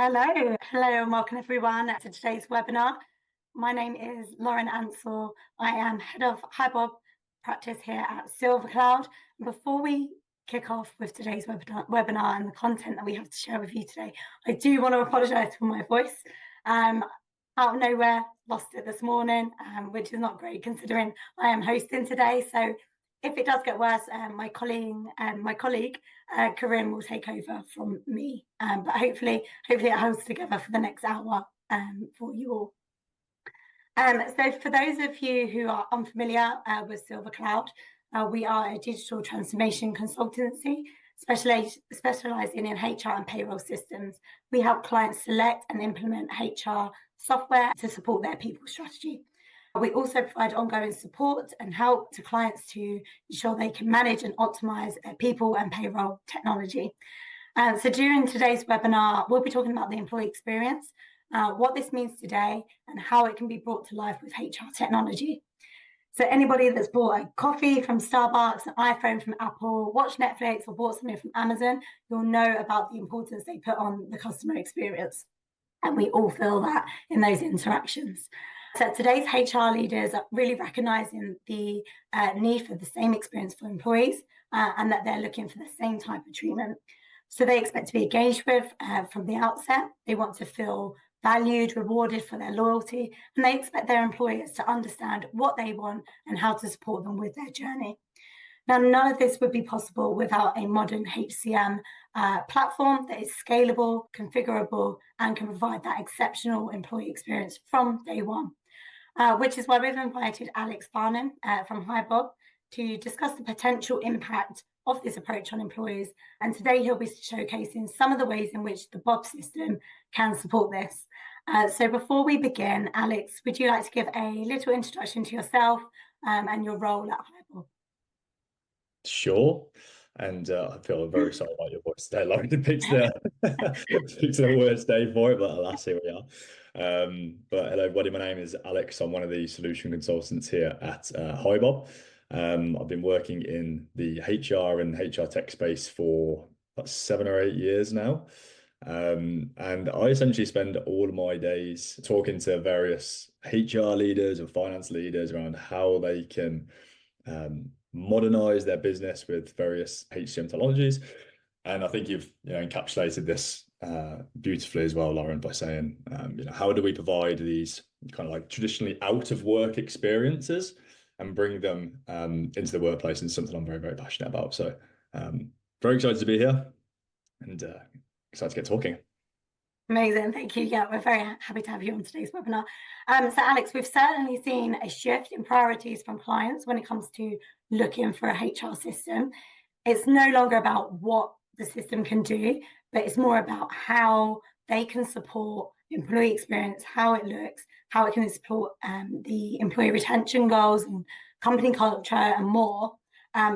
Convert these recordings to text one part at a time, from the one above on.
Hello, and welcome everyone to today's webinar. My name is Lauren Ansell. I am head of HiBob Practice here at SilverCloud. Before we kick off with today's webinar and the content that we have to share with you today, I do want to apologise for my voice. Out of nowhere, lost it this morning, which is not great considering I am hosting today. So if it does get worse, my colleague Corinne will take over from me. But hopefully it holds together for the next hour for you all. So for those of you who are unfamiliar with SilverCloud, we are a digital transformation consultancy specializing in HR and payroll systems. We help clients select and implement HR software to support their people strategy. We also provide ongoing support and help to clients to ensure they can manage and optimize their people and payroll technology. So during today's webinar, we'll be talking about the employee experience, what this means today, and how it can be brought to life with HR technology. So anybody that's bought a coffee from Starbucks, an iPhone from Apple, watched Netflix, or bought something from Amazon, you'll know about the importance they put on the customer experience. And we all feel that in those interactions. So today's HR leaders are really recognizing the need for the same experience for employees and that they're looking for the same type of treatment. So they expect to be engaged with from the outset. They want to feel valued, rewarded for their loyalty, and they expect their employers to understand what they want and how to support them with their journey. Now, none of this would be possible without a modern HCM platform that is scalable, configurable, and can provide that exceptional employee experience from day one. Which is why we've invited Alex Farman from HiBob to discuss the potential impact of this approach on employees. And today he'll be showcasing some of the ways in which the Bob system can support this. So before we begin, Alex, would you like to give a little introduction to yourself and your role at HiBob? Sure. And I feel very excited about your voice today, Lauren. It picks the worst day for it, but alas, here we are. But hello, everybody. My name is Alex. I'm one of the solution consultants here at HiBob. I've been working in the HR and HR tech space for about 7 or 8 years now. And I essentially spend all of my days talking to various HR leaders and finance leaders around how they can modernize their business with various HCM technologies. And I think you've encapsulated this beautifully as well, Lauren, by saying, how do we provide these kind of like traditionally out of work experiences and bring them into the workplace, and something I'm very, very passionate about. So very excited to be here and excited to get talking. Amazing, thank you. Yeah, we're very happy to have you on today's webinar. So Alex, we've certainly seen a shift in priorities from clients when it comes to looking for a HR system. It's no longer about what the system can do, but it's more about how they can support employee experience, how it looks, how it can support the employee retention goals and company culture and more.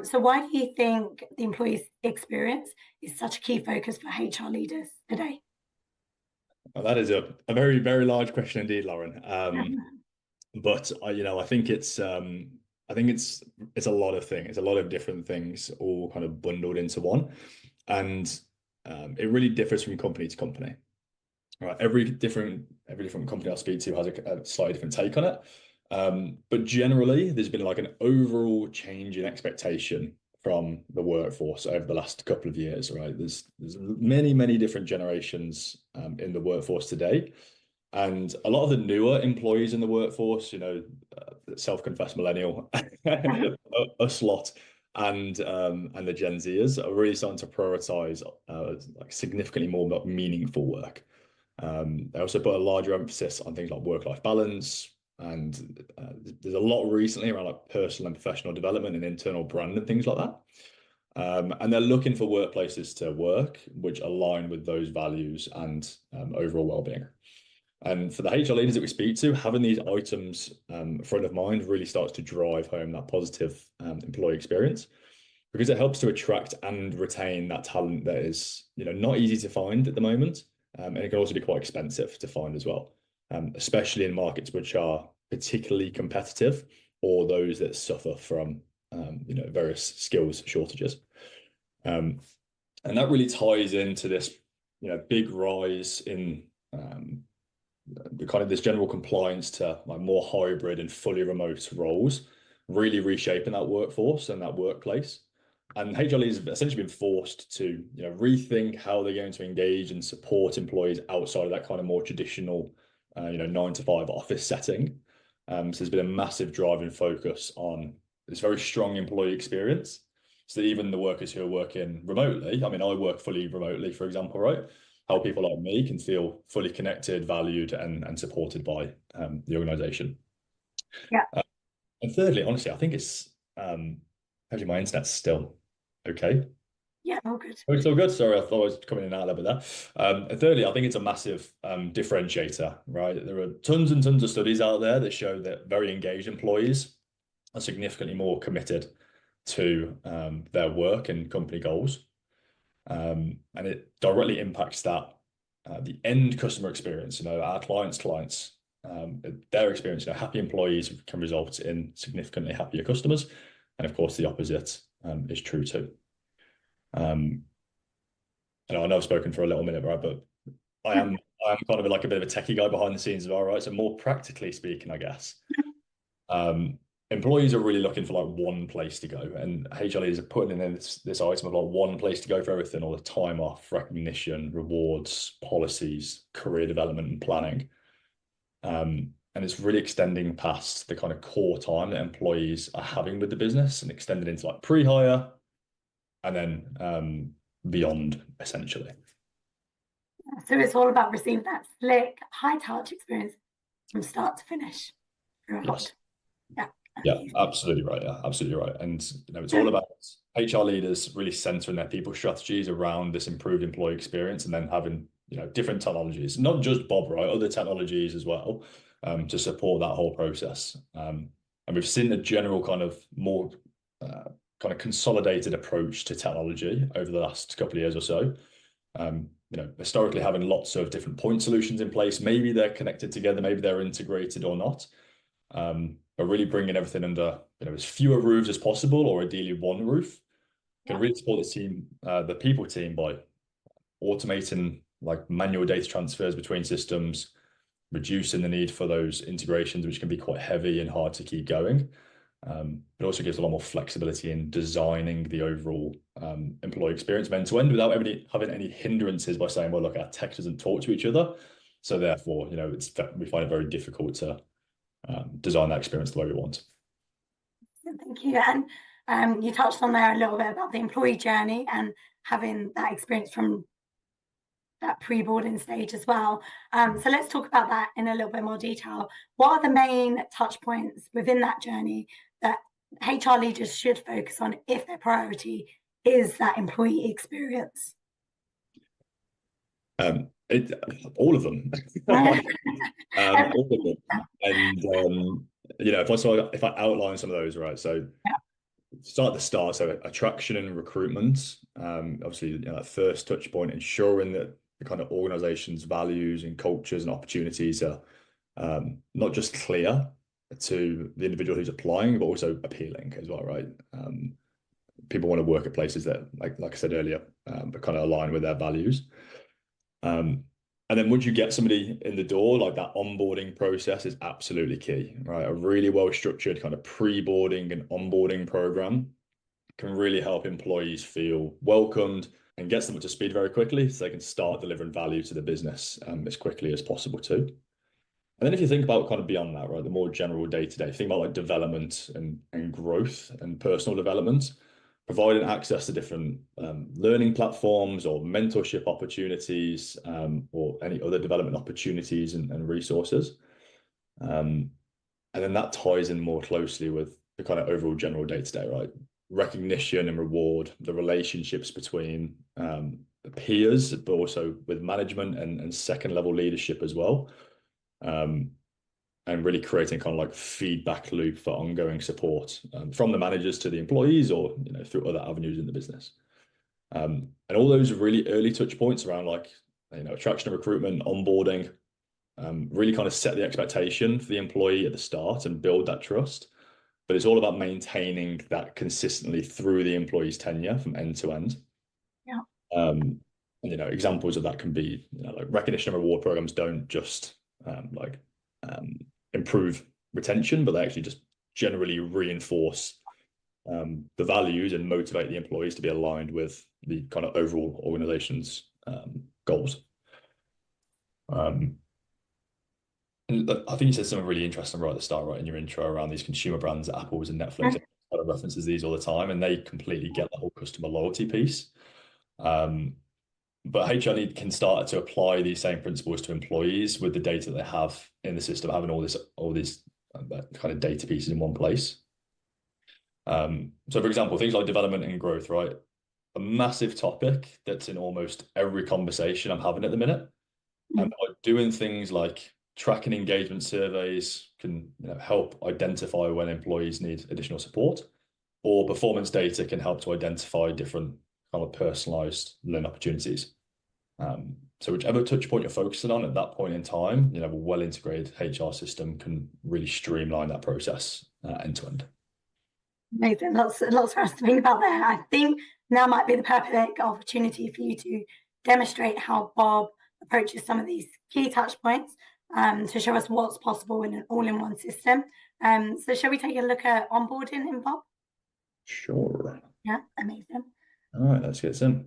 So why do you think the employee experience is such a key focus for HR leaders today? Well, that is a very, very large question indeed, Lauren. But I think it's a lot of things. It's a lot of different things all kind of bundled into one, and it really differs from company to company. Right, every different company I speak to has a slightly different take on it. But generally, there's been like an overall change in expectation from the workforce over the last couple of years. Right, there's many different generations in the workforce today. And a lot of the newer employees in the workforce, self-confessed millennial, us lot, and the Gen Zers are really starting to prioritize like significantly more meaningful work. They also put a larger emphasis on things like work-life balance, and there's a lot recently around like personal and professional development and internal brand and things like that. And they're looking for workplaces to work which align with those values and overall well-being. And for the HR leaders that we speak to, having these items front of mind really starts to drive home that positive employee experience, because it helps to attract and retain that talent that is not easy to find at the moment, and it can also be quite expensive to find as well, especially in markets which are particularly competitive or those that suffer from various skills shortages. And that really ties into this big rise in the kind of this general compliance to like more hybrid and fully remote roles, really reshaping that workforce and that workplace. And HRE has essentially been forced to rethink how they're going to engage and support employees outside of that kind of more traditional 9 to 5 office setting. So there's been a massive driving focus on this very strong employee experience. So that even the workers who are working remotely, I mean, I work fully remotely, for example, right? How people like me can feel fully connected, valued, and supported by the organization. Yeah. And thirdly, honestly, I think it's actually my internet's still okay. Yeah, all good. Oh, it's all good. Sorry, I thought I was coming in and out a little bit there. And thirdly, I think it's a massive differentiator, right? There are tons and tons of studies out there that show that very engaged employees are significantly more committed to their work and company goals. And it directly impacts that the end customer experience, our clients, their experience, happy employees can result in significantly happier customers. And of course, the opposite is true too. I know I've spoken for a little minute, right? But I am kind of like a bit of a techie guy behind the scenes as well, right? So more practically speaking, I guess, employees are really looking for like one place to go, and HREs are putting in this item of like one place to go for everything, all the time off, recognition, rewards, policies, career development, and planning. And it's really extending past the kind of core time that employees are having with the business and extending into like pre-hire and then beyond, essentially. So it's all about receiving that slick, high touch experience from start to finish. Yes. Yeah. Yeah, absolutely right. Yeah, absolutely right. And it's all about HR leaders really centering their people strategies around this improved employee experience, and then having different technologies, not just Bob, right, other technologies as well, to support that whole process. And we've seen a general kind of more kind of consolidated approach to technology over the last couple of years or so. Historically having lots of different point solutions in place, maybe they're connected together, maybe they're integrated or not. But really bringing everything under as fewer roofs as possible, or ideally one roof, can really support the team, the people team, by automating like manual data transfers between systems, reducing the need for those integrations, which can be quite heavy and hard to keep going. It also gives a lot more flexibility in designing the overall employee experience end to end without having any hindrances by saying, well, look, our tech doesn't talk to each other. So therefore, we find it very difficult to design that experience the way we want. Thank you. And you touched on there a little bit about the employee journey and having that experience from that pre-boarding stage as well. So let's talk about that in a little bit more detail. What are the main touch points within that journey that HR leaders should focus on if their priority is that employee experience? All of them. All of them. And if I outline some of those, right? So start at the start. So attraction and recruitment. Obviously, that first touch point, ensuring that the kind of organization's values and cultures and opportunities are not just clear to the individual who's applying, but also appealing as well, right? People want to work at places that, like I said earlier, but kind of align with their values. And then once you get somebody in the door, like that onboarding process is absolutely key, right? A really well-structured kind of pre-boarding and onboarding program can really help employees feel welcomed and gets them up to speed very quickly so they can start delivering value to the business as quickly as possible too. And then if you think about kind of beyond that, right, the more general day-to-day, think about like development and growth and personal development, providing access to different learning platforms or mentorship opportunities, or any other development opportunities and resources. And then that ties in more closely with the kind of overall general day-to-day, right? Recognition and reward, the relationships between the peers, but also with management and second level leadership as well. And really creating kind of like feedback loop for ongoing support from the managers to the employees, or through other avenues in the business. And all those really early touch points around like attraction and recruitment, onboarding, really kind of set the expectation for the employee at the start and build that trust. But it's all about maintaining that consistently through the employee's tenure from end to end. Yeah. examples of that can be, like recognition and reward programs don't just improve retention, but they actually just generally reinforce the values and motivate the employees to be aligned with the kind of overall organization's goals. And I think you said something really interesting right at the start, right in your intro, around these consumer brands, Apple's and Netflix. Kind of references these all the time, and they completely get the whole customer loyalty piece. But HR can start to apply these same principles to employees with the data they have in the system, having all these kind of data pieces in one place. So, for example, things like development and growth, right? A massive topic that's in almost every conversation I'm having at the minute. And by doing things like tracking engagement surveys can help identify when employees need additional support, or performance data can help to identify different kind of personalized learning opportunities. So whichever touch point you're focusing on at that point in time, a well-integrated HR system can really streamline that process end to end. Amazing. Lots for us to think about there. I think now might be the perfect opportunity for you to demonstrate how Bob approaches some of these key touch points to show us what's possible in an all-in-one system. So shall we take a look at onboarding in Bob? Sure. Yeah, amazing. All right, let's get some.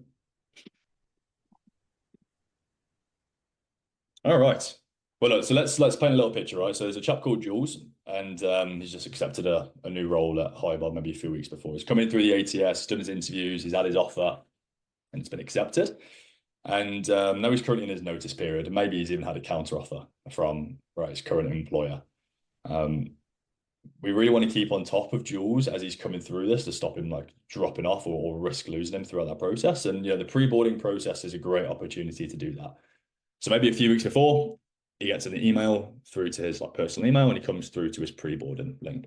All right. Well, look, so let's paint a little picture, right? So there's a chap called Jules, and he's just accepted a new role at HiBob maybe a few weeks before. He's come in through the ATS, done his interviews, he's had his offer, and it's been accepted. And now he's currently in his notice period, and maybe he's even had a counter offer from his current employer. We really want to keep on top of Jules as he's coming through this to stop him like dropping off or risk losing him throughout that process. And the pre-boarding process is a great opportunity to do that. So maybe a few weeks before, he gets an email through to his personal email, and he comes through to his pre-boarding link.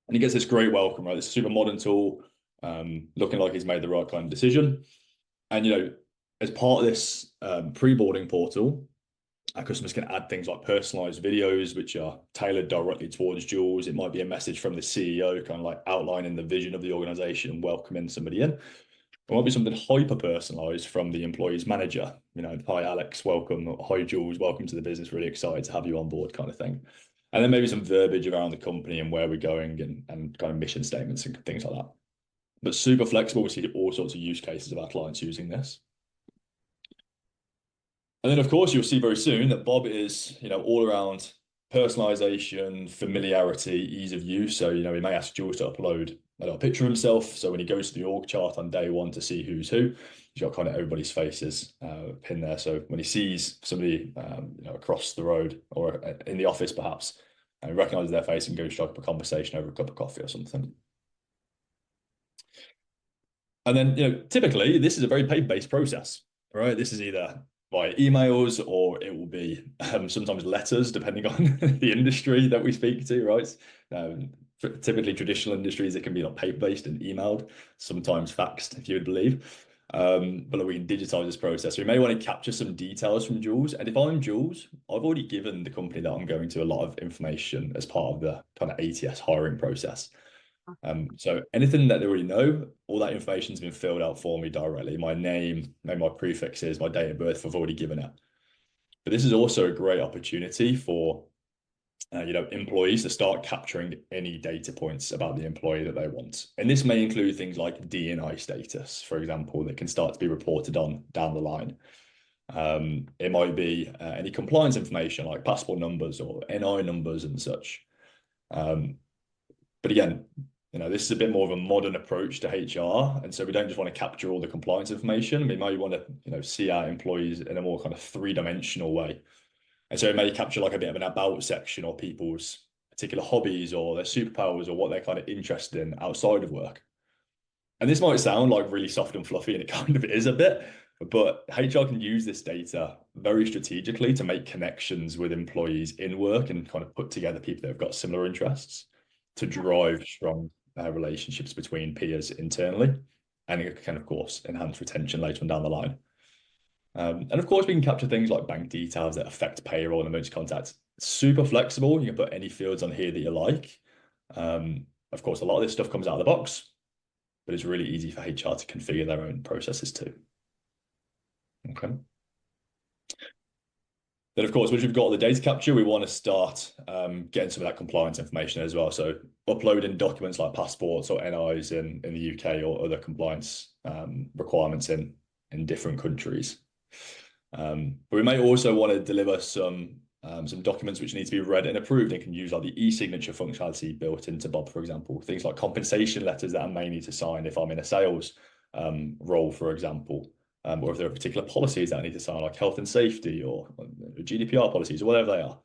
And he gets this great welcome, right? This super modern tool, looking like he's made the right kind of decision. And as part of this pre-boarding portal, our customers can add things like personalized videos, which are tailored directly towards Jules. It might be a message from the CEO, kind of like outlining the vision of the organization and welcoming somebody in. It might be something hyper personalized from the employee's manager. Hi, Alex, welcome. Hi, Jules, welcome to the business. Really excited to have you on board, kind of thing. And then maybe some verbiage around the company and where we're going and kind of mission statements and things like that. But super flexible. We see all sorts of use cases of our clients using this. And then, of course, you'll see very soon that Bob is, all around personalization, familiarity, ease of use. So, he may ask Jules to upload a little picture of himself. So when he goes to the org chart on day one to see who's who, he's got kind of everybody's faces pinned there. So when he sees somebody, across the road or in the office, perhaps, he recognizes their face and goes strike up a conversation over a cup of coffee or something. And then, typically this is a very paper-based process, right? This is either via emails or it will be sometimes letters, depending on the industry that we speak to, right? Typically traditional industries, it can be paper-based and emailed, sometimes faxed, if you would believe. But we can digitize this process. So we may want to capture some details from Jules. And if I'm Jules, I've already given the company that I'm going to a lot of information as part of the kind of ATS hiring process. So anything that they already know, all that information's been filled out for me directly. My name, maybe my prefixes, my date of birth, I've already given it. But this is also a great opportunity for employees to start capturing any data points about the employee that they want. And this may include things like D&I status, for example, that can start to be reported on down the line. It might be any compliance information like passport numbers or NI numbers and such. But again, this is a bit more of a modern approach to HR. And so we don't just want to capture all the compliance information. We might want to, see our employees in a more kind of three-dimensional way. And so it may capture like a bit of an about section or people's particular hobbies or their superpowers or what they're kind of interested in outside of work. And this might sound like really soft and fluffy, and it kind of is a bit, but HR can use this data very strategically to make connections with employees in work and kind of put together people that have got similar interests to drive strong relationships between peers internally. And it can, of course, enhance retention later on down the line. And of course, we can capture things like bank details that affect payroll and emergency contacts. It's super flexible. You can put any fields on here that you like. Of course, a lot of this stuff comes out of the box, but it's really easy for HR to configure their own processes too. Okay. Then, of course, once we've got all the data capture, we want to start getting some of that compliance information as well. So uploading documents like passports or NIs in the UK or other compliance requirements in different countries. But we may also want to deliver some documents which need to be read and approved and can use like the e-signature functionality built into Bob, for example. Things like compensation letters that I may need to sign if I'm in a sales role, for example. Or if there are particular policies that I need to sign, like health and safety or GDPR policies or whatever they are.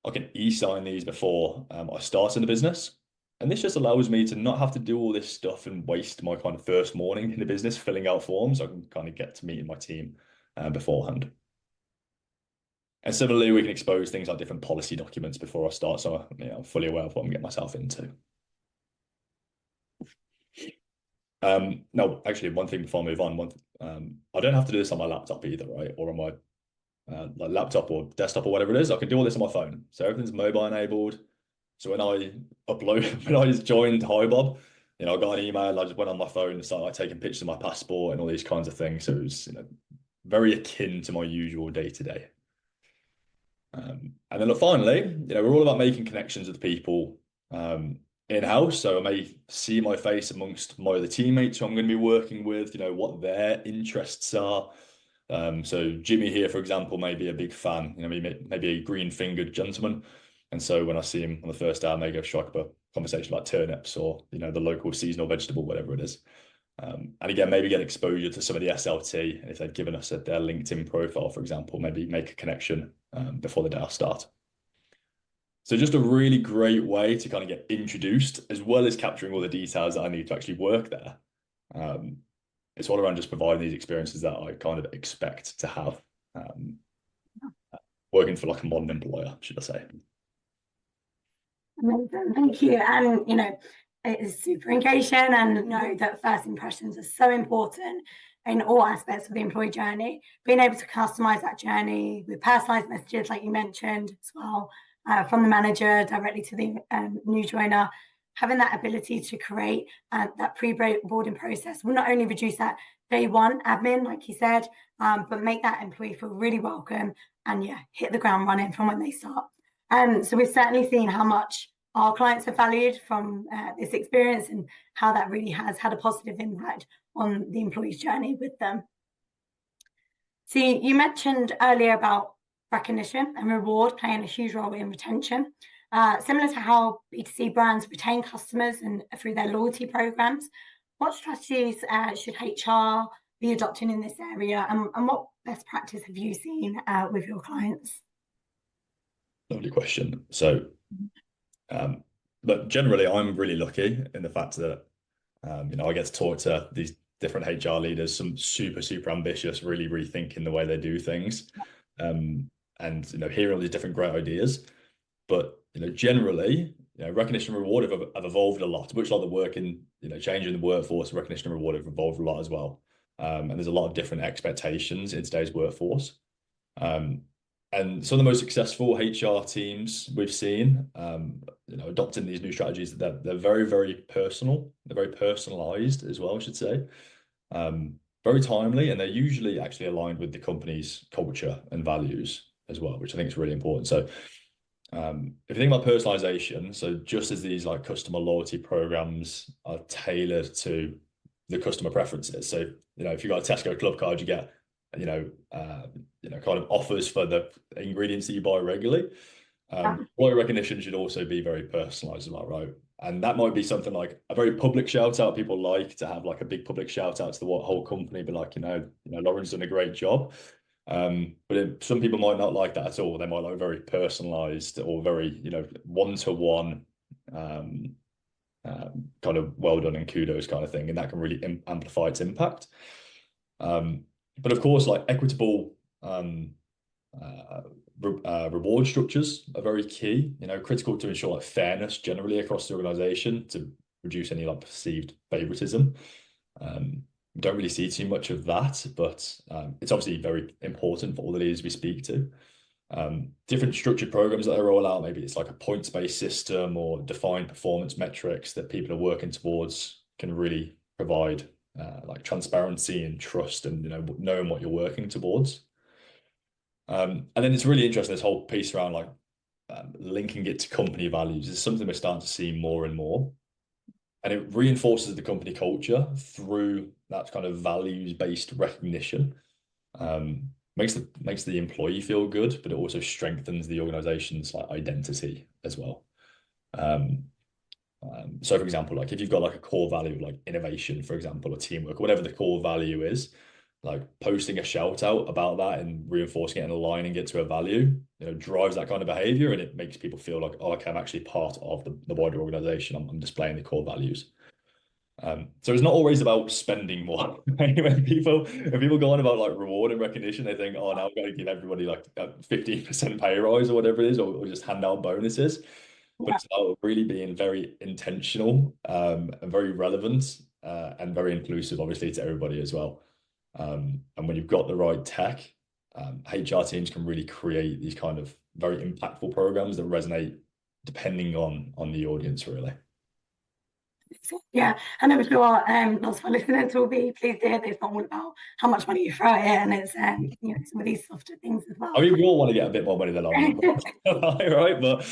I can e-sign these before I start in the business. And this just allows me to not have to do all this stuff and waste my kind of first morning in the business filling out forms. I can kind of get to meeting my team beforehand. And similarly, we can expose things like different policy documents before I start, so I'm fully aware of what I'm getting myself into. No, actually, one thing before I move on, I don't have to do this on my laptop either, right? Or on my like laptop or desktop or whatever it is. I can do all this on my phone. So everything's mobile enabled. So when I upload, when I just joined HiBob, I got an email. I just went on my phone and started like taking pictures of my passport and all these kinds of things. So it was very akin to my usual day to day. And then look, finally, we're all about making connections with people in-house. So I may see my face amongst my other teammates who I'm going to be working with, what their interests are. So Jimmy here, for example, may be a big fan, maybe a green-fingered gentleman. And so when I see him on the first day, I may go strike up a conversation about turnips or, the local seasonal vegetable, whatever it is. And again, maybe get exposure to some of the SLT. And if they've given us their LinkedIn profile, for example, maybe make a connection before the day I start. So just a really great way to kind of get introduced, as well as capturing all the details that I need to actually work there. It's all around just providing these experiences that I kind of expect to have working for like a modern employer, should I say. Amazing, thank you. And it is super engaging, and know that first impressions are so important in all aspects of the employee journey. Being able to customize that journey with personalized messages, like you mentioned as well, from the manager directly to the new joiner, having that ability to create that pre-boarding process will not only reduce that day one admin, like you said, but make that employee feel really welcome and hit the ground running from when they start. So we've certainly seen how much our clients have valued from this experience and how that really has had a positive impact on the employee's journey with them. So you mentioned earlier about recognition and reward playing a huge role in retention. Similar to how B2C brands retain customers and through their loyalty programs, what strategies should HR be adopting in this area, and what best practice have you seen with your clients? Lovely question. So, but generally, I'm really lucky in the fact that I get to talk to these different HR leaders, some super, super ambitious, really rethinking the way they do things, and hearing all these different great ideas. But generally, recognition and reward have evolved a lot, much like the work in changing the workforce. Recognition and reward have evolved a lot as well, and there's a lot of different expectations in today's workforce. And some of the most successful HR teams we've seen, adopting these new strategies, they're very, very personal. They're very personalized as well, I should say. Very timely, and they're usually actually aligned with the company's culture and values as well, which I think is really important. So if you think about personalization, so just as these like customer loyalty programs are tailored to the customer preferences. So, if you've got a Tesco club card, you get kind of offers for the ingredients that you buy regularly. Employee recognition should also be very personalized as well, right? And that might be something like a very public shout out. People like to have like a big public shout out to the whole company, but like, Lauren's done a great job. But some people might not like that at all. They might like very personalized or very, one-to-one kind of well done and kudos kind of thing. And that can really amplify its impact. But of course, like equitable reward structures are very key, critical to ensure like fairness generally across the organization to reduce any like perceived favoritism. Don't really see too much of that, but it's obviously very important for all the leaders we speak to. Different structured programs that they roll out, maybe it's like a points-based system or defined performance metrics that people are working towards can really provide like transparency and trust, and knowing what you're working towards. And then it's really interesting, this whole piece around like linking it to company values is something we're starting to see more and more. And it reinforces the company culture through that kind of values-based recognition. Makes the employee feel good, but it also strengthens the organization's like identity as well. So for example, like if you've got like a core value like innovation, for example, or teamwork, or whatever the core value is, like posting a shout out about that and reinforcing it and aligning it to a value, drives that kind of behavior, and it makes people feel like, oh, okay, I'm actually part of the wider organization. I'm displaying the core values. So it's not always about spending more. When people go on about like reward and recognition, they think, oh, now I've got to give everybody like a 15% pay rise or whatever it is, or just hand out bonuses. But it's about really being very intentional, and very relevant, and very inclusive, obviously, to everybody as well. And when you've got the right tech, HR teams can really create these kind of very impactful programs that resonate depending on the audience, really. Yeah, and I'm sure lots of our listeners will be pleased to hear that it's not all about how much money you throw at it, and it's some of these softer things as well. I mean, we all want to get a bit more money than I'm right? But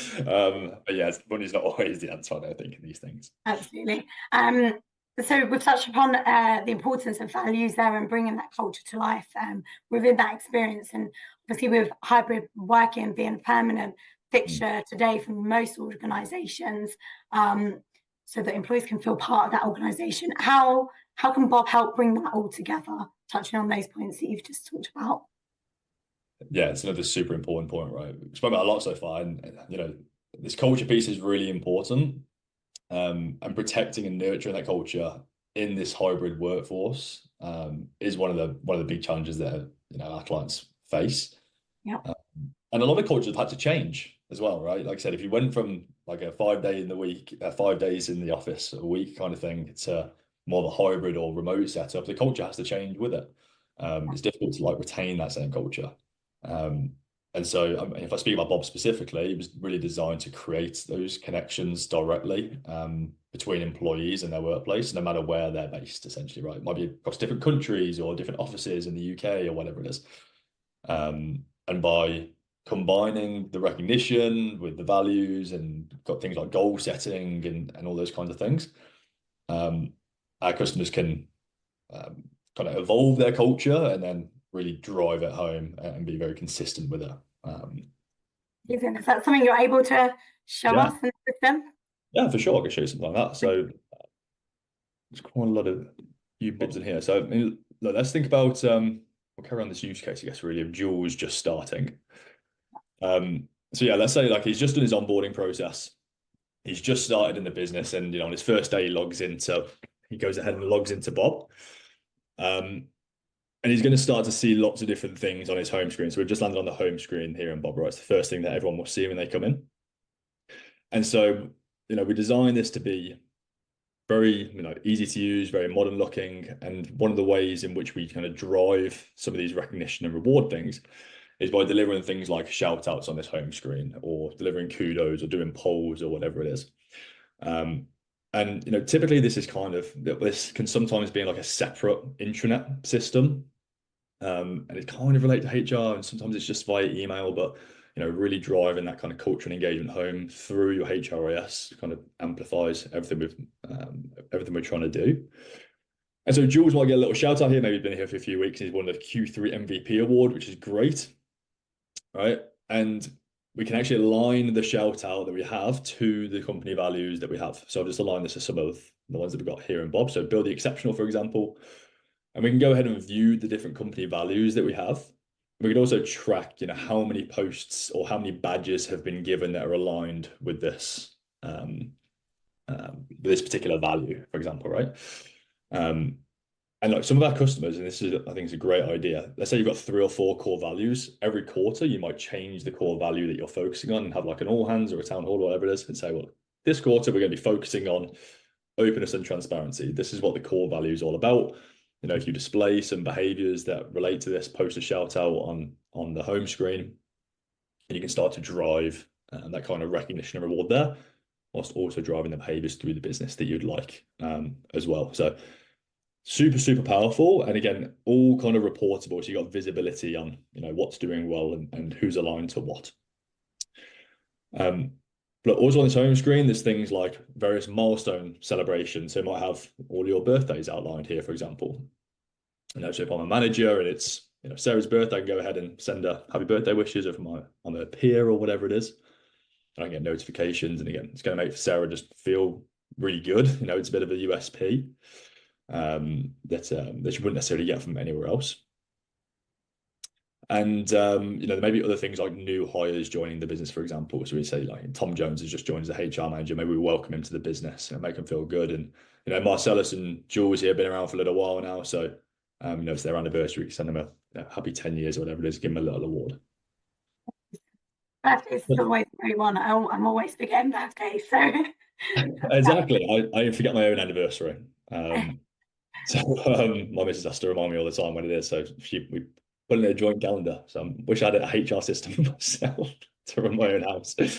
yeah, money's not always the answer, I think, in these things. Absolutely. So we've touched upon the importance of values there and bringing that culture to life within that experience. And obviously with hybrid working being a permanent fixture today for most organizations, so that employees can feel part of that organization. How can Bob help bring that all together, touching on those points that you've just talked about? Yeah, it's another super important point, right? We've spoken about a lot so far, and this culture piece is really important. And protecting and nurturing that culture in this hybrid workforce is one of the big challenges that our clients face. Yeah. And a lot of cultures have had to change as well, right? Like I said, if you went from like a 5 day in the week, 5 days in the office a week kind of thing, to more of a hybrid or remote setup, the culture has to change with it. It's difficult to like retain that same culture. And so, I mean, if I speak about Bob specifically, it was really designed to create those connections directly between employees and their workplace, no matter where they're based, essentially, right? It might be across different countries or different offices in the UK or whatever it is. And by combining the recognition with the values and got things like goal setting and all those kinds of things, our customers can kind of evolve their culture and then really drive it home and be very consistent with it. Is that something you're able to show us in the system? Yeah, for sure. I can show you something like that. So there's quite a lot of new bits in here. So I mean, look, let's think about we'll carry on this use case, I guess, really, of Jules just starting. So yeah, let's say like he's just done his onboarding process. He's just started in the business, and on his first day he goes ahead and logs into Bob. And he's going to start to see lots of different things on his home screen. So we've just landed on the home screen here in Bob, right? It's the first thing that everyone will see when they come in. And so, we designed this to be very, easy to use, very modern looking. And one of the ways in which we kind of drive some of these recognition and reward things is by delivering things like shout outs on this home screen, or delivering kudos, or doing polls, or whatever it is. And typically this can sometimes be like a separate intranet system. And it kind of relates to HR, and sometimes it's just via email, but really driving that kind of culture and engagement home through your HRIS kind of amplifies everything we're trying to do. And so Jules might get a little shout out here. Maybe he's been here for a few weeks. He's won the Q3 MVP award, which is great, right? And we can actually align the shout out that we have to the company values that we have. So I'll just align this to some of the ones that we've got here in Bob. So build the exceptional, for example. And we can go ahead and view the different company values that we have. We can also track, how many posts or how many badges have been given that are aligned with this particular value, for example, right? And like some of our customers, and this is, I think, it's a great idea. Let's say you've got 3 or 4 core values. Every quarter, you might change the core value that you're focusing on and have like an all hands or a town hall or whatever it is, and say, well, this quarter we're going to be focusing on openness and transparency. This is what the core value is all about. If you display some behaviors that relate to this, post a shout out on the home screen, and you can start to drive that kind of recognition and reward there, whilst also driving the behaviors through the business that you'd like as well. So super, super powerful. And again, all kind of reportable. So you got visibility on, what's doing well and who's aligned to what. But also on this home screen, there's things like various milestone celebrations. So you might have all your birthdays outlined here, for example. So if I'm a manager and it's Sarah's birthday, I can go ahead and send her happy birthday wishes, or if I'm a peer or whatever it is. I can get notifications, and again, it's going to make Sarah just feel really good. It's a bit of a USP that she wouldn't necessarily get from anywhere else. And there may be other things like new hires joining the business, for example. So we say like Tom Jones has just joined as a HR manager. Maybe we welcome him to the business and make him feel good. And Marcellus and Jules here have been around for a little while now, so it's their anniversary. We send them a happy 10 years or whatever it is. Give them a little award. Birthdays is always a great one. I'm always forgetting birthdays, so exactly. I forget my own anniversary. So my missus has to remind me all the time when it is. So we put in a joint calendar. So I wish I had a HR system myself to run my own house. But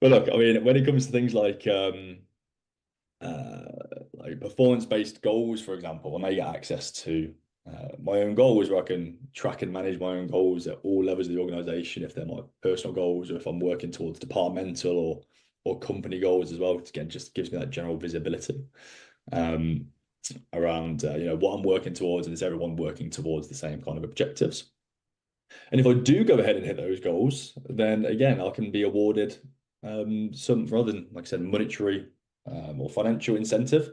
look, I mean, when it comes to things like performance-based goals, for example, I may get access to my own goals, where I can track and manage my own goals at all levels of the organization, if they're my personal goals or if I'm working towards departmental or company goals as well. Again, just gives me that general visibility around what I'm working towards, and is everyone working towards the same kind of objectives. And if I do go ahead and hit those goals, then again I can be awarded some, rather than, like I said, monetary or financial incentive.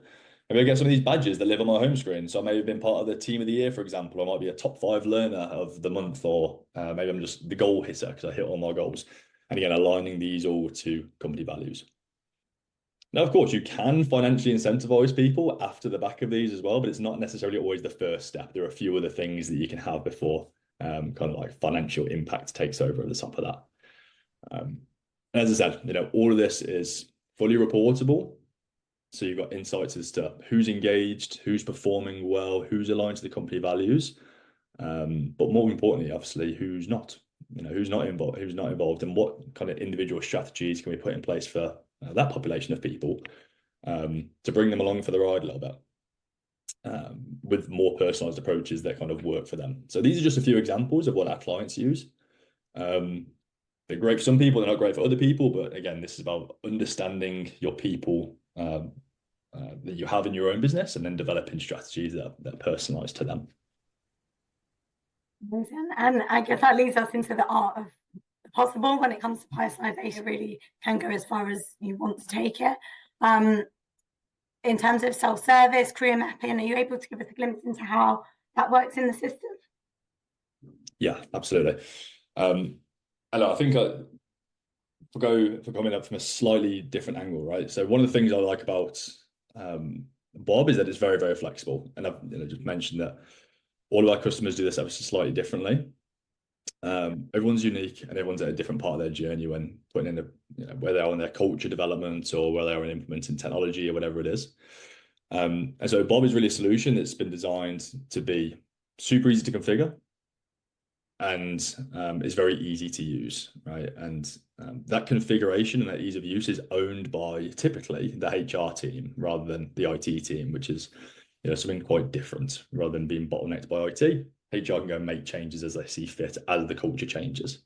Maybe I get some of these badges that live on my home screen. So I may have been part of the team of the year, for example. I might be a top 5 learner of the month, or maybe I'm just the goal hitter because I hit all my goals. And again, aligning these all to company values. Now, of course, you can financially incentivize people after the back of these as well, but it's not necessarily always the first step. There are a few other things that you can have before kind of like financial impact takes over at the top of that. And as I said, all of this is fully reportable. So you've got insights as to who's engaged, who's performing well, who's aligned to the company values. But more importantly, obviously, who's not involved, and what kind of individual strategies can we put in place for that population of people to bring them along for the ride a little bit with more personalized approaches that kind of work for them. So these are just a few examples of what our clients use. They're great for some people, they're not great for other people. But again, this is about understanding your people that you have in your own business, and then developing strategies that are personalized to them. Amazing. And I guess that leads us into the art of the possible when it comes to personalization. Really can go as far as you want to take it. In terms of self-service, career mapping, are you able to give us a glimpse into how that works in the system? Yeah, absolutely. And I think for coming up from a slightly different angle, right? So one of the things I like about Bob is that it's very, very flexible. And I've just mentioned that all of our customers do this obviously slightly differently. Everyone's unique, and everyone's at a different part of their journey when putting in where they are in their culture development, or where they are in implementing technology, or whatever it is. And so Bob is really a solution that's been designed to be super easy to configure, and is very easy to use, right? And that configuration and that ease of use is owned by typically the HR team rather than the IT team, which is something quite different. Rather than being bottlenecked by IT, HR can go and make changes as they see fit as the culture changes.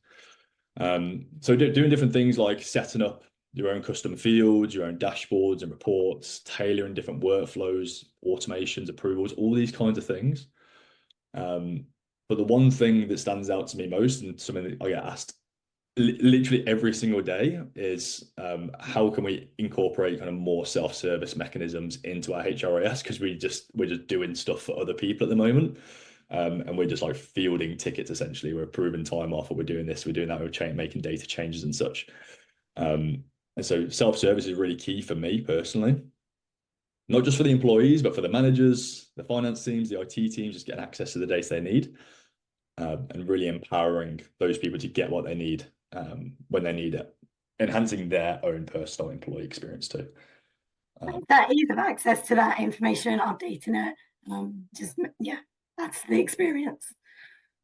So doing different things like setting up your own custom fields, your own dashboards and reports, tailoring different workflows, automations, approvals, all these kinds of things. But the one thing that stands out to me most, and something that I get asked literally every single day, is how can we incorporate kind of more self-service mechanisms into our HRIS, because we're just doing stuff for other people at the moment, and we're just like fielding tickets essentially. We're approving time off, or we're doing this, we're doing that, we're making data changes and such. And so self-service is really key for me personally, not just for the employees, but for the managers, the finance teams, the IT teams, just getting access to the data they need, and really empowering those people to get what they need when they need it, enhancing their own personal employee experience too. That ease of access to that information, updating it, that's the experience.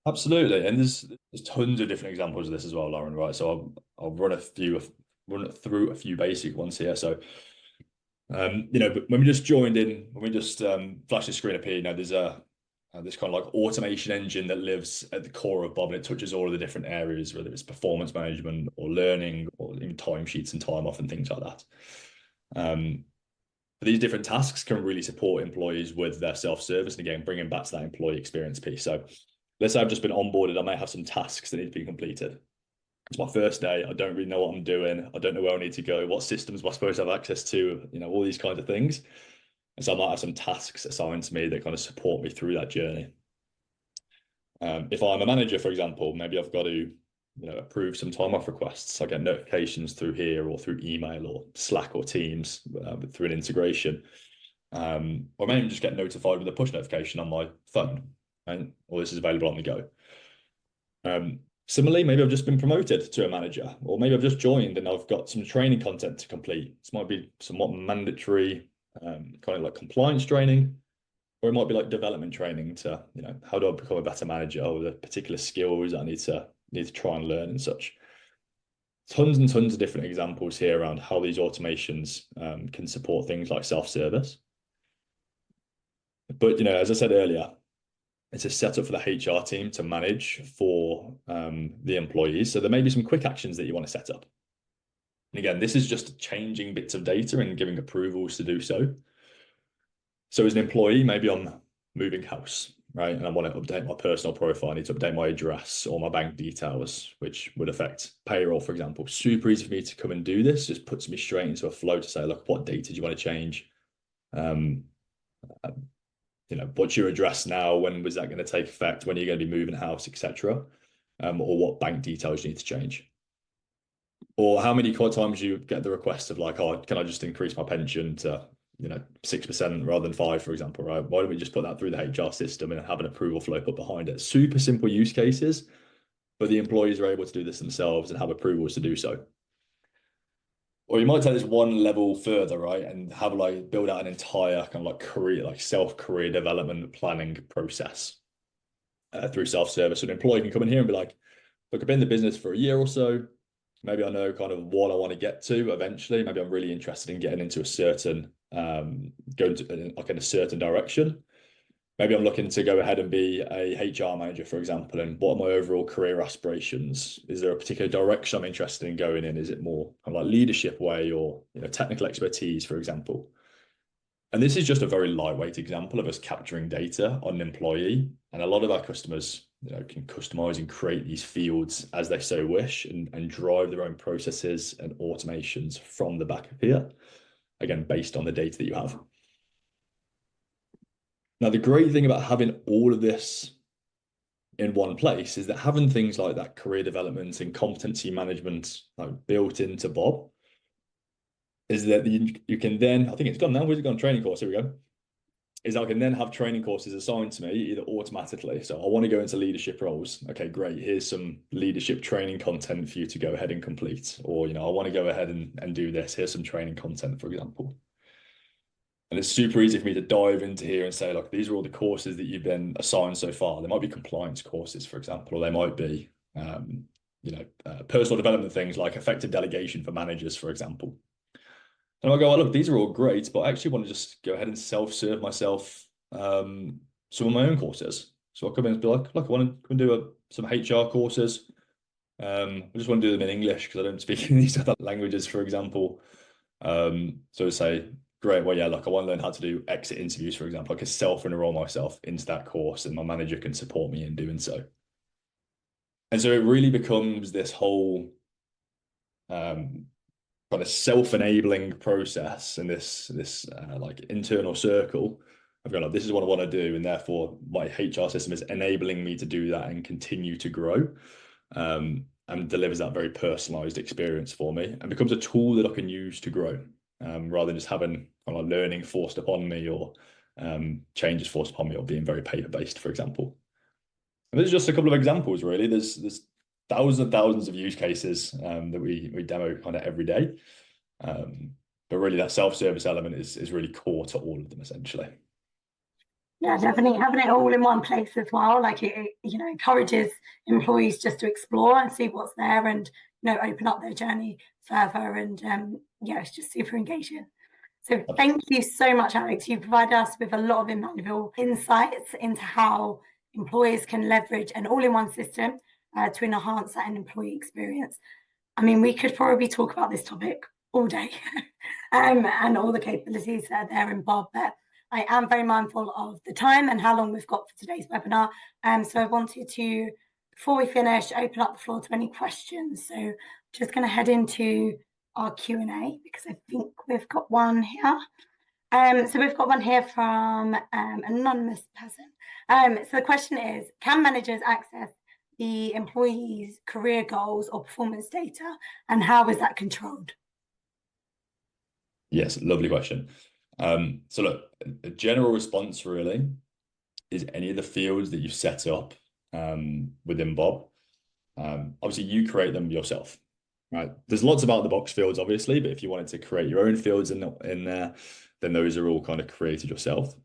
Absolutely, and there's tons of different examples of this as well, Lauren. Right, so I'll run through a few basic ones here. So When we just joined in, when we just flashed the screen up here, there's this kind of like automation engine that lives at the core of Bob, and it touches all of the different areas, whether it's performance management or learning or even timesheets and time off and things like that. But these different tasks can really support employees with their self-service, and again, bringing back to that employee experience piece. So let's say I've just been onboarded, I may have some tasks that need to be completed. It's my first day. I don't really know what I'm doing. I don't know where I need to go. What systems am I supposed to have access to? All these kinds of things. And so I might have some tasks assigned to me that kind of support me through that journey. If I'm a manager, for example, maybe I've got to approve some time off requests. I get notifications through here or through email or Slack or Teams through an integration. Or maybe just get notified with a push notification on my phone, right? Or this is available on the go. Similarly, maybe I've just been promoted to a manager, or maybe I've just joined and I've got some training content to complete. This might be somewhat mandatory, kind of like compliance training, or it might be like development training to, how do I become a better manager, or the particular skills I need to try and learn and such. Tons and tons of different examples here around how these automations can support things like self-service. But, as I said earlier, it's a setup for the HR team to manage for the employees. So there may be some quick actions that you want to set up. And again, this is just changing bits of data and giving approvals to do so. So as an employee, maybe I'm moving house, right? And I want to update my personal profile. I need to update my address or my bank details, which would affect payroll, for example. Super easy for me to come and do this. Just puts me straight into a flow to say, look, what data do you want to change? What's your address now? When was that going to take effect? When are you going to be moving house, etc.? Or what bank details you need to change? Or how many times you get the request of like, oh, can I just increase my pension to 6% rather than 5%, for example, right? Why don't we just put that through the HR system and have an approval flow put behind it? Super simple use cases, but the employees are able to do this themselves and have approvals to do so. Or you might take this one level further, right, and have like build out an entire kind of like career, like self-career development planning process through self-service. So an employee can come in here and be like, look, I've been in the business for a year or so. Maybe I know kind of what I want to get to eventually. Maybe I'm really interested in getting into a certain, going to like in a certain direction. Maybe I'm looking to go ahead and be a HR manager, for example, and what are my overall career aspirations? Is there a particular direction I'm interested in going in? Is it more kind of like leadership way or technical expertise, for example? And this is just a very lightweight example of us capturing data on an employee. And a lot of our customers can customize and create these fields as they so wish and drive their own processes and automations from the back of here, again, based on the data that you have. Now, the great thing about having all of this in one place is that having things like that career development and competency management built into Bob is that you can then, I think it's gone now, where's it gone? Training course, here we go. Is I can then have training courses assigned to me either automatically. So I want to go into leadership roles. Okay, great. Here's some leadership training content for you to go ahead and complete. Or, I want to go ahead and do this. Here's some training content, for example. And it's super easy for me to dive into here and say, look, these are all the courses that you've been assigned so far. They might be compliance courses, for example, or they might be, personal development things like effective delegation for managers, for example. And I go, oh, look, these are all great, but I actually want to just go ahead and self-serve myself some of my own courses. So I'll come in and be like, look, I want to do some HR courses. I just want to do them in English because I don't speak these other languages, for example. So say, great, well, yeah, look, I want to learn how to do exit interviews, for example. I can self-enroll myself into that course and my manager can support me in doing so. And so it really becomes this whole kind of self-enabling process and this like internal circle of going, like, this is what I want to do, and therefore my HR system is enabling me to do that and continue to grow, and delivers that very personalized experience for me and becomes a tool that I can use to grow, rather than just having kind of learning forced upon me or changes forced upon me or being very paper-based, for example. And there's just a couple of examples, really. There's thousands and thousands of use cases that we demo kind of every day. But really that self-service element is really core to all of them, essentially. Yeah, definitely having it all in one place as well. Like it encourages employees just to explore and see what's there and open up their journey further. And yeah, it's just super engaging. So thank you so much, Alex. You provided us with a lot of invaluable insights into how employers can leverage an all-in-one system to enhance that employee experience. I mean, we could probably talk about this topic all day and all the capabilities that are there in Bob, but I am very mindful of the time and how long we've got for today's webinar. So I wanted to, before we finish, open up the floor to any questions. So just going to head into our Q&A because I think we've got one here. So we've got one here from an anonymous person. So the question is, can managers access the employees' career goals or performance data, and how is that controlled? Yes, lovely question. So look, a general response really is any of the fields that you set up within Bob. Obviously, you create them yourself, right? There's lots of out-of-the-box fields, obviously, but if you wanted to create your own fields in there, then those are all kind of created yourself.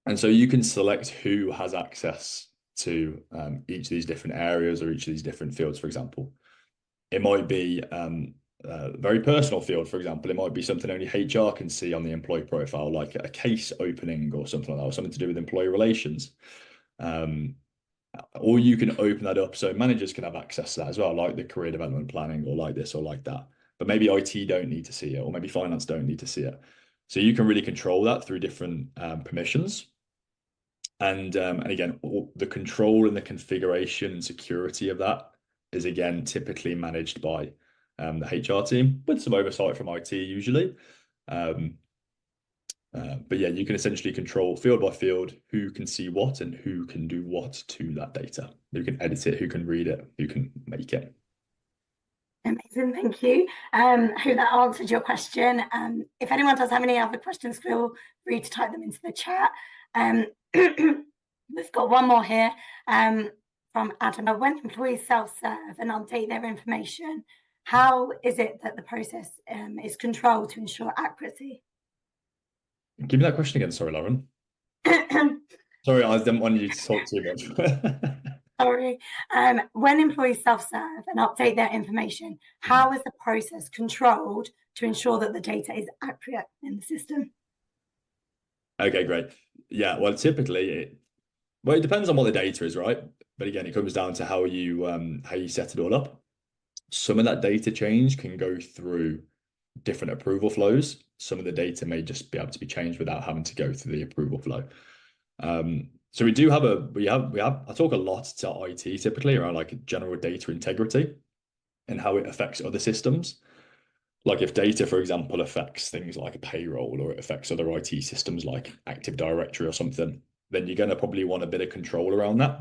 And so you can select who has access to each of these different areas or each of these different fields, for example. It might be a very personal field, for example. It might be something only HR can see on the employee profile, like a case opening or something like that, or something to do with employee relations. Or you can open that up so managers can have access to that as well, like the career development planning or like this or like that. But maybe IT don't need to see it, or maybe finance don't need to see it. So you can really control that through different permissions. And again, the control and the configuration and security of that is again typically managed by the HR team with some oversight from IT usually. But yeah, you can essentially control field by field who can see what and who can do what to that data, who can edit it, who can read it, who can make it. Amazing, thank you. Hope that answered your question. If anyone does have any other questions, feel free to type them into the chat. We've got one more here from Adam. When employees self-serve and update their information, how is it that the process is controlled to ensure accuracy? Give me that question again, sorry, Lauren. Sorry, I didn't want you to talk too much. Sorry. When employees self-serve and update their information, how is the process controlled to ensure that the data is accurate in the system? Okay, great. Yeah, well, typically, it depends on what the data is, right? But again, it comes down to how you set it all up. Some of that data change can go through different approval flows. Some of the data may just be able to be changed without having to go through the approval flow. So we have I talk a lot to IT typically around like general data integrity and how it affects other systems. Like if data, for example, affects things like a payroll or it affects other IT systems like Active Directory or something, then you're going to probably want a bit of control around that.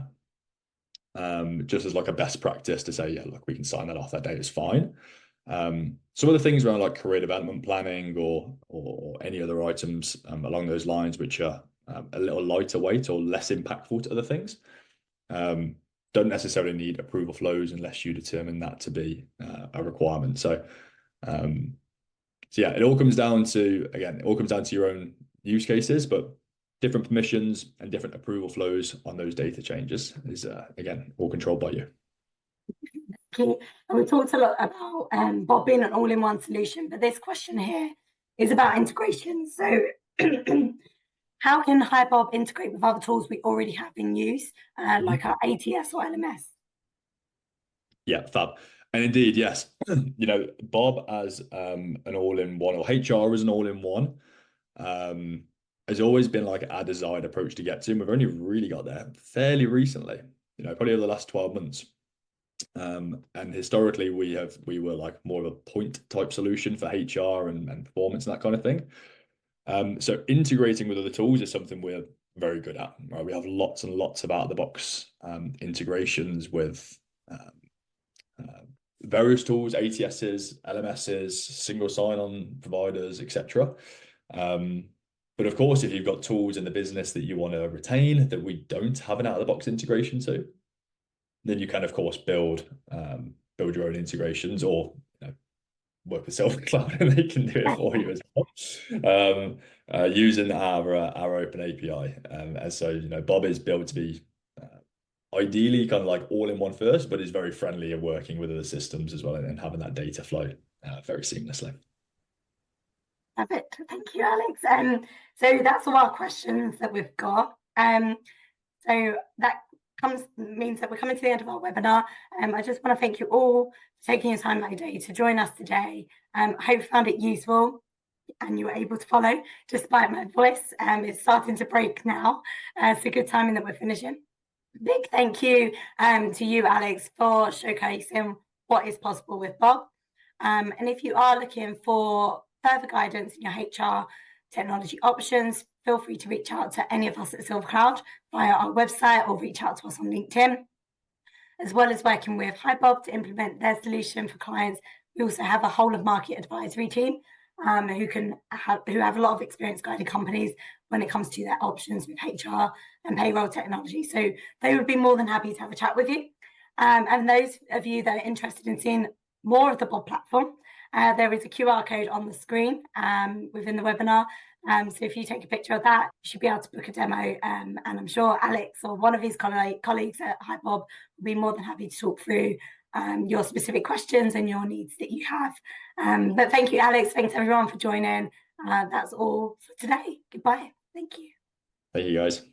Just as like a best practice to say, yeah, look, we can sign that off. That data is fine. Some of the things around like career development planning or any other items along those lines, which are a little lighter weight or less impactful to other things, don't necessarily need approval flows unless you determine that to be a requirement. So yeah, it all comes down to your own use cases, but different permissions and different approval flows on those data changes is again all controlled by you. And we talked a lot about Bob being an all-in-one solution, but this question here is about integration. So how can HiBob integrate with other tools we already have in use, like our ATS or LMS? Yeah, fab. And indeed, yes, Bob as an all-in-one, or HR as an all-in-one, has always been like our desired approach to get to. And we've only really got there fairly recently, probably over the last 12 months. And historically, we were like more of a point type solution for HR and performance and that kind of thing. So integrating with other tools is something we're very good at. Right? We have lots and lots of out-of-the-box integrations with various tools, ATSs, LMSs, single sign-on providers, etc. But of course, if you've got tools in the business that you want to retain that we don't have an out-of-the-box integration to, then you can, of course, build your own integrations or work with Silver Cloud and they can do it for you as well, using our open API. And so, Bob is built to be ideally kind of like all in one first, but is very friendly at working with other systems as well and having that data flow very seamlessly. Perfect. Thank you, Alex. So that's all our questions that we've got. So that means that we're coming to the end of our webinar. I just want to thank you all for taking your time out of your day to join us today. I hope you found it useful and you were able to follow despite my voice. It's starting to break now. It's a good timing that we're finishing. Big thank you to you, Alex, for showcasing what is possible with Bob. And if you are looking for further guidance in your HR technology options, feel free to reach out to any of us at SilverCloud via our website or reach out to us on LinkedIn. As well as working with HiBob to implement their solution for clients, we also have a whole of market advisory team who have a lot of experience guiding companies when it comes to their options with HR and payroll technology. So they would be more than happy to have a chat with you. And those of you that are interested in seeing more of the Bob platform, there is a QR code on the screen within the webinar. So if you take a picture of that, you should be able to book a demo. And I'm sure Alex or one of his colleagues at HiBob will be more than happy to talk through your specific questions and your needs that you have. But thank you, Alex. Thanks everyone for joining. That's all for today. Goodbye. Thank you. Thank you, guys.